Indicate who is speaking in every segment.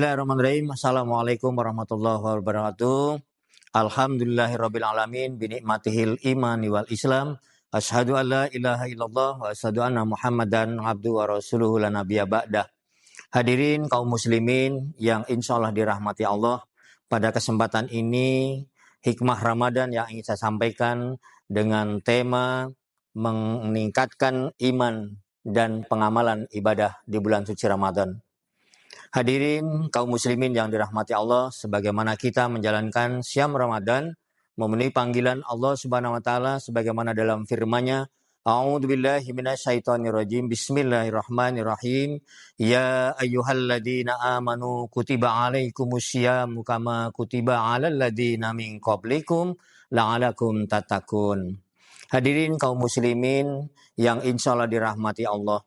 Speaker 1: Bismillahirrahmanirrahim. Assalamualaikum warahmatullahi wabarakatuh. Alhamdulillahirabbil alamin bi ni'matihil imani wal islam. Asyhadu an la ilaha illallah wa asyhadu anna Muhammadan abduhu wa rasuluhu la nabiyya ba'dah. Hadirin kaum muslimin yang insyaallah dirahmati Allah, pada kesempatan ini hikmah Ramadan yang ingin saya sampaikan dengan tema meningkatkan iman dan pengamalan ibadah di bulan suci Ramadan. Hadirin kaum muslimin yang dirahmati Allah, sebagaimana kita menjalankan Syam Ramadan, memenuhi panggilan Allah Subhanahu wa taala sebagaimana dalam firman-Nya, A'udzubillahi minasyaitonirrajim. Bismillahirrahmanirrahim. Ya ayyuhalladzina amanu kutiba alaikumusyamu kama kutiba 'alal ladzina min qablikum la'alakum tattaqun. Hadirin kaum muslimin yang insyaallah dirahmati Allah.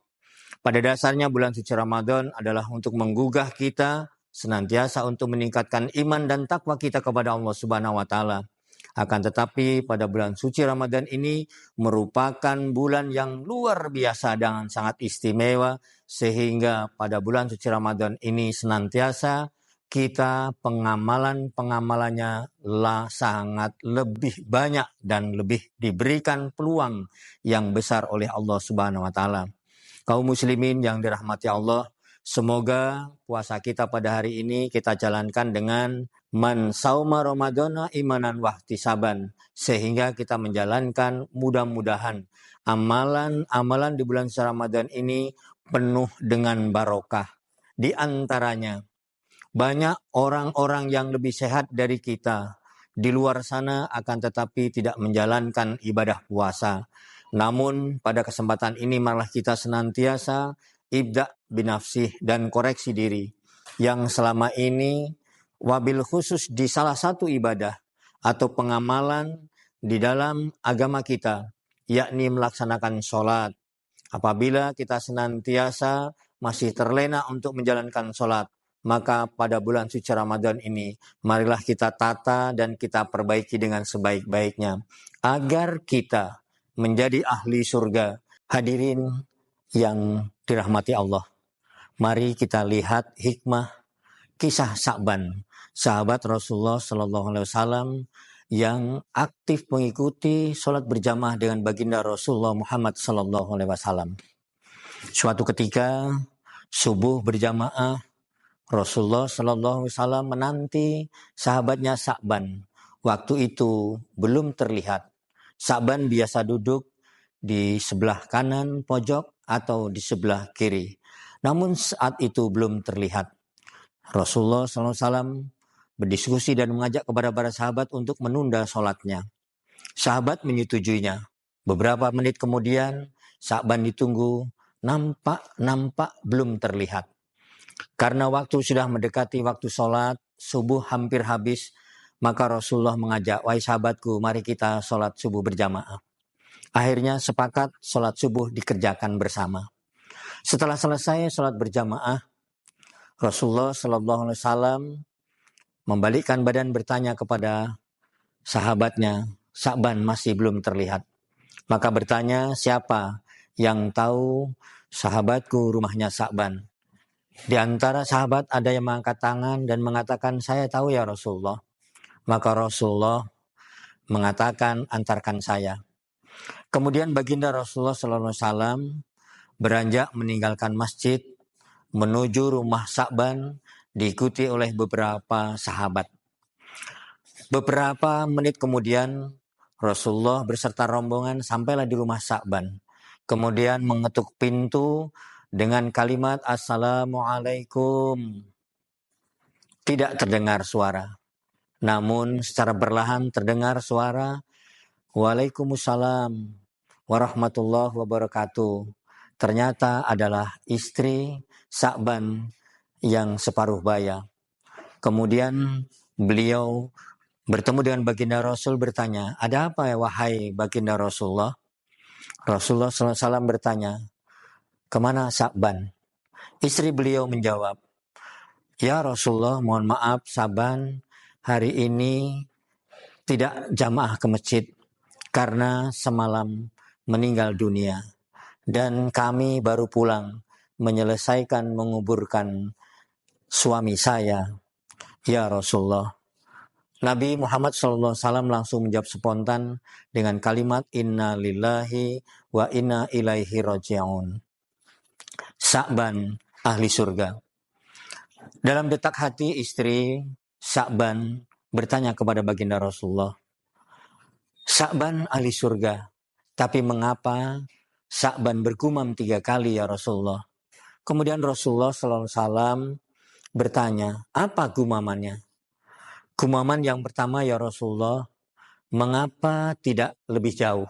Speaker 1: Pada dasarnya bulan suci Ramadan adalah untuk menggugah kita senantiasa untuk meningkatkan iman dan takwa kita kepada Allah Subhanahu wa taala. Akan tetapi pada bulan suci Ramadan ini merupakan bulan yang luar biasa dan sangat istimewa, sehingga pada bulan suci Ramadan ini senantiasa kita pengamalannya sangat lebih banyak dan lebih diberikan peluang yang besar oleh Allah Subhanahu wa taala. Kaum muslimin yang dirahmati Allah, semoga puasa kita pada hari ini kita jalankan dengan man sauma ramadhana imanan wahtisaban, sehingga kita menjalankan mudah-mudahan amalan di bulan Ramadan ini penuh dengan barokah. Di antaranya banyak orang-orang yang lebih sehat dari kita di luar sana, akan tetapi tidak menjalankan ibadah puasa. Namun pada kesempatan ini malah kita senantiasa ibda binafsih dan koreksi diri yang selama ini wabil khusus di salah satu ibadah atau pengamalan di dalam agama kita, yakni melaksanakan sholat. Apabila kita senantiasa masih terlena untuk menjalankan sholat, maka pada bulan suci Ramadan ini marilah kita tata dan kita perbaiki dengan sebaik-baiknya agar kita menjadi ahli surga. Hadirin yang dirahmati Allah, mari kita lihat hikmah kisah Sa'ban, sahabat Rasulullah Sallallahu Alaihi Wasallam yang aktif mengikuti sholat berjamaah dengan baginda Rasulullah Muhammad Sallallahu Alaihi Wasallam. Suatu ketika subuh berjamaah, Rasulullah Sallallahu Alaihi Wasallam menanti sahabatnya Sa'ban. Waktu itu belum terlihat. Sa'ban biasa duduk di sebelah kanan pojok atau di sebelah kiri. Namun saat itu belum terlihat. Rasulullah SAW berdiskusi dan mengajak kepada para sahabat untuk menunda sholatnya. Sahabat menyetujuinya. Beberapa menit kemudian Sa'ban ditunggu, nampak belum terlihat. Karena waktu sudah mendekati waktu sholat, subuh hampir habis, maka Rasulullah mengajak, wahai sahabatku, mari kita sholat subuh berjamaah. Akhirnya sepakat sholat subuh dikerjakan bersama. Setelah selesai sholat berjamaah, Rasulullah Sallallahu Alaihi Wasallam membalikkan badan bertanya kepada sahabatnya, Sa'ban masih belum terlihat. Maka bertanya, siapa yang tahu sahabatku rumahnya Sa'ban? Di antara sahabat ada yang mengangkat tangan dan mengatakan, saya tahu ya Rasulullah. Maka Rasulullah mengatakan, antarkan saya. Kemudian baginda Rasulullah SAW beranjak meninggalkan masjid menuju rumah Sa'ban, diikuti oleh beberapa sahabat. Beberapa menit kemudian Rasulullah beserta rombongan sampailah di rumah Sa'ban. Kemudian mengetuk pintu dengan kalimat Assalamualaikum. Tidak terdengar suara. Namun secara perlahan terdengar suara Waalaikumsalam warahmatullahi wabarakatuh. Ternyata adalah istri Sa'ban yang separuh baya. Kemudian beliau bertemu dengan baginda Rasul bertanya, ada apa ya wahai baginda Rasulullah? Rasulullah SAW bertanya, kemana Sa'ban? Istri beliau menjawab, ya Rasulullah, mohon maaf Sa'ban hari ini tidak jamaah ke masjid karena semalam meninggal dunia dan kami baru pulang menyelesaikan menguburkan suami saya, ya Rasulullah. Nabi Muhammad SAW langsung menjawab spontan dengan kalimat inna lillahi wa inna ilaihi raji'un. Sa'ban ahli surga. Dalam detak hati istri Sa'ban bertanya kepada baginda Rasulullah, Sa'ban ahli surga, tapi mengapa Sa'ban bergumam 3 kali ya Rasulullah? Kemudian Rasulullah SAW bertanya, apa gumamannya? Gumaman yang pertama ya Rasulullah, mengapa tidak lebih jauh?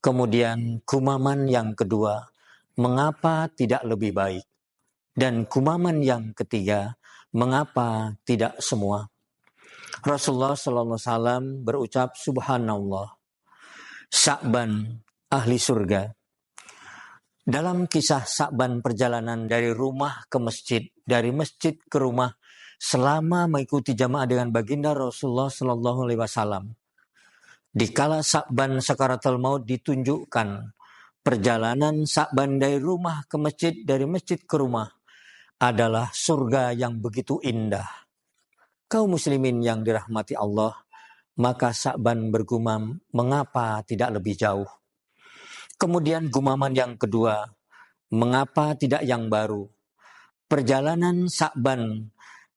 Speaker 1: Kemudian gumaman yang kedua, mengapa tidak lebih baik? Dan gumaman yang ketiga, mengapa tidak semua? Rasulullah SAW berucap subhanallah, Sa'ban ahli surga. Dalam kisah Sa'ban perjalanan dari rumah ke masjid, dari masjid ke rumah, selama mengikuti jamaah dengan baginda Rasulullah SAW. Dikala Sa'ban sakaratul maut ditunjukkan perjalanan Sa'ban dari rumah ke masjid, dari masjid ke rumah adalah surga yang begitu indah. Kaum muslimin yang dirahmati Allah, maka Sa'ban bergumam, mengapa tidak lebih jauh? Kemudian gumaman yang kedua, mengapa tidak yang baru? Perjalanan Sa'ban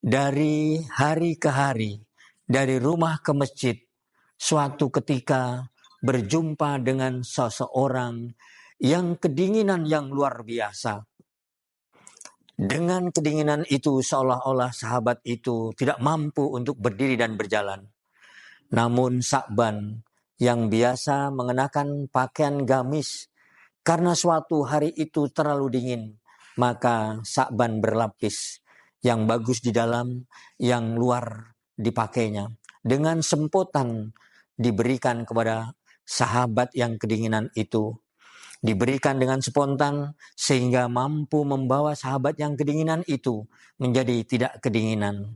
Speaker 1: dari hari ke hari, dari rumah ke masjid, suatu ketika berjumpa dengan seseorang yang kedinginan yang luar biasa. Dengan kedinginan itu seolah-olah sahabat itu tidak mampu untuk berdiri dan berjalan. Namun Sa'ban yang biasa mengenakan pakaian gamis, karena suatu hari itu terlalu dingin, maka Sa'ban berlapis, yang bagus di dalam, yang luar dipakainya. Dengan sempotan diberikan kepada sahabat yang kedinginan itu. Diberikan dengan spontan sehingga mampu membawa sahabat yang kedinginan itu menjadi tidak kedinginan.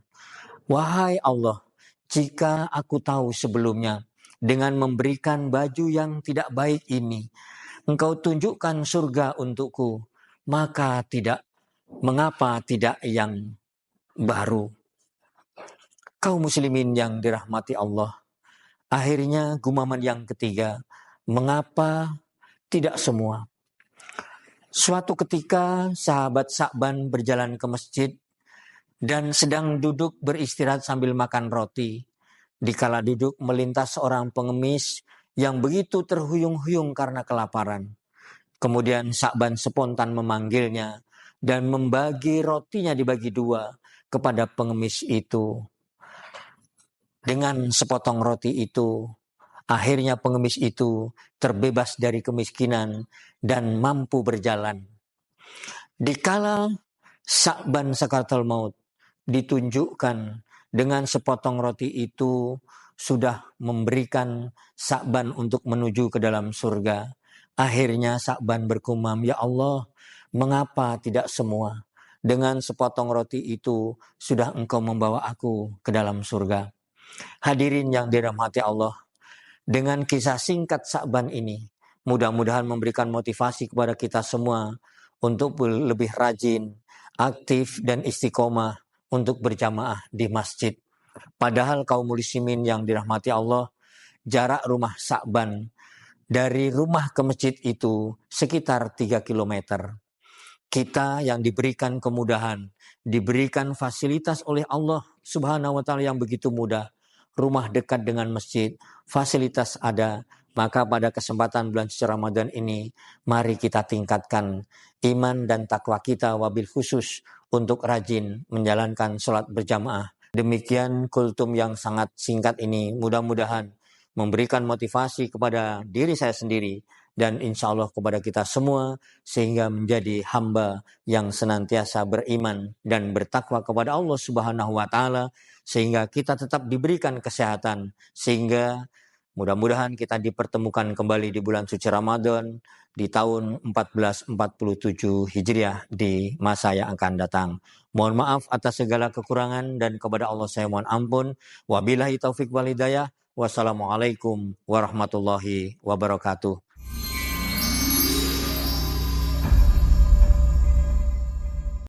Speaker 1: Wahai Allah, jika aku tahu sebelumnya dengan memberikan baju yang tidak baik ini, Engkau tunjukkan surga untukku, maka mengapa tidak yang baru? Kaum muslimin yang dirahmati Allah, akhirnya gumaman yang ketiga, mengapa tidak semua? Suatu ketika sahabat Sa'ban berjalan ke masjid dan sedang duduk beristirahat sambil makan roti. Dikala duduk melintas seorang pengemis yang begitu terhuyung-huyung karena kelaparan. Kemudian Sa'ban spontan memanggilnya dan membagi rotinya dibagi 2 kepada pengemis itu. Dengan sepotong roti itu, akhirnya pengemis itu terbebas dari kemiskinan dan mampu berjalan. Dikala Sa'ban sakaratul maut ditunjukkan dengan sepotong roti itu sudah memberikan Sa'ban untuk menuju ke dalam surga. Akhirnya Sa'ban bergumam, ya Allah, mengapa tidak semua? Dengan sepotong roti itu sudah Engkau membawa aku ke dalam surga. Hadirin yang dirahmati Allah, dengan kisah singkat Sa'ban ini, mudah-mudahan memberikan motivasi kepada kita semua untuk lebih rajin, aktif dan istiqomah untuk berjamaah di masjid. Padahal kaum muslimin yang dirahmati Allah, jarak rumah Sa'ban dari rumah ke masjid itu sekitar 3 kilometer. Kita yang diberikan kemudahan, diberikan fasilitas oleh Allah Subhanahu wa Ta'ala yang begitu mudah. Rumah dekat dengan masjid, fasilitas ada. Maka pada kesempatan bulan suci Ramadan ini, mari kita tingkatkan iman dan takwa kita wabil khusus untuk rajin menjalankan sholat berjamaah. Demikian kultum yang sangat singkat ini, mudah-mudahan memberikan motivasi kepada diri saya sendiri dan insya Allah kepada kita semua sehingga menjadi hamba yang senantiasa beriman dan bertakwa kepada Allah Subhanahu wa Ta'ala, sehingga kita tetap diberikan kesehatan, sehingga mudah-mudahan kita dipertemukan kembali di bulan suci Ramadan di tahun 1447 Hijriah di masa yang akan datang. Mohon maaf atas segala kekurangan dan kepada Allah saya mohon ampun. Wabillahi taufik wal hidayah. Wassalamualaikum warahmatullahi wabarakatuh.